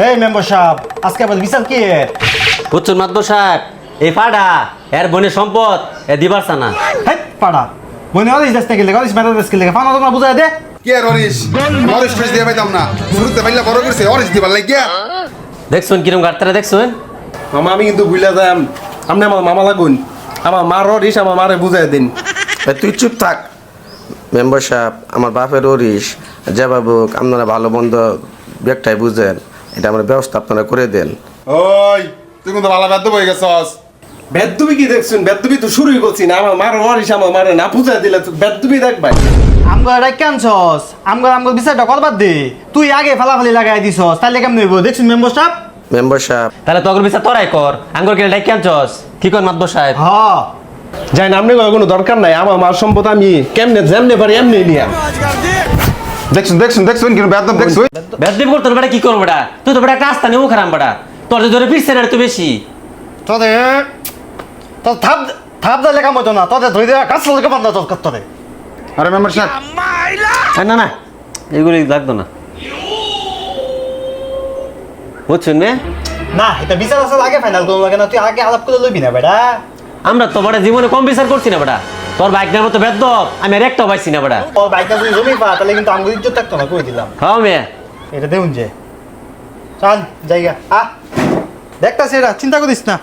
এই মেম্বার সাহেব আজকে আবার বিচার কি বুঝছুন মাতবর সাহেব এই পাড়া এর বোনের সম্পদ এ দিবার না। হেই পাড়া বনে অরিস দেশ থেকে অরিস মেটা দেশ থেকে ফানা তোমরা বুঝাই দে কে অরিস অরিস টরিস দিয়ে পাইতাম না শুরুতে পাইলা বড় করছে অরিস দিবার লাগিয়া দেখছুন কিরম গাড়তারা দেখছুন। মামা আমি কিন্তু ভুলে যাই আপনি আমার মামা লাগুন আমার মার অরিস আমার মারে বুঝাই দিন। তুই চুপ থাক মেম্বার সাহেব, আমার বাপের ওরিস যে বাবুক আপনারা ভালো মন্দ ব্যাগটাই বুঝেন, এটা আমার ব্যবস্থা আপনারা করে দেন। ওই তুই কিন্তু ভালো বাধ্য হয়ে গেছস। বেদবি কি দেখছুন? বেদবি তো শুরুই করছি না, আমার মার অরিস আমার মারে না বুঝাই দিলে তো বেদবি দেখবাই। আমগো রাই কানছস আমগো বিচারটা করবার দে তুই আগে ফালাফালি লাগাই দিছস তাইলে কেমন হইব দেখছিস মেম্বার সাহেব। মেম্বার সাহেব তাহলে তোর বিচার তোরাই কর, আঙ্গুর কেলে ডাইকে আনছস কি কর মাতবর সাহেব। হ্যাঁ যাই না আপনি কোনো দরকার নাই, আমার মার সম্পদ আমি কেমনে যেমনে পারি এমনি নিয়া। দেখছুন কিন্তু বেদব দেখছুন। বেদবি করতো বেটা কি করবো বেটা, তুই তো বেটা একটা আস্তা নেবো খারাপ বেটা, তোর যে ধরে ফিরছে না তো বেশি। তোদের তোর থাপ থাপ দিলে কাম হতো না, তোদের ধরে দেওয়া কাজ চলকে বান্ধা তোর তোরে। আরে মেম্বার সাহেব না না এগুলি লাগতো না বুঝছুন নে। না এটা বিচার আসলে আগে ফাইনাল করবো লাগে না, তুই আগে আলাপ করে লইবি না বেটা। আমরা তো বেটা জীবনে কম বিচার করছি না বেটা, তোর বাইকটার মতো বেদ আমি আর একটাও পাইছি না বেটা। তোর বাইকটা যদি জমি পা তাহলে কিন্তু আমগো ইজ্জত থাকতো না কই দিলাম। হ্যাঁ মেয়ে এটা দেউন যে চল জায়গা দেখতাছি এটা চিন্তা করিস না।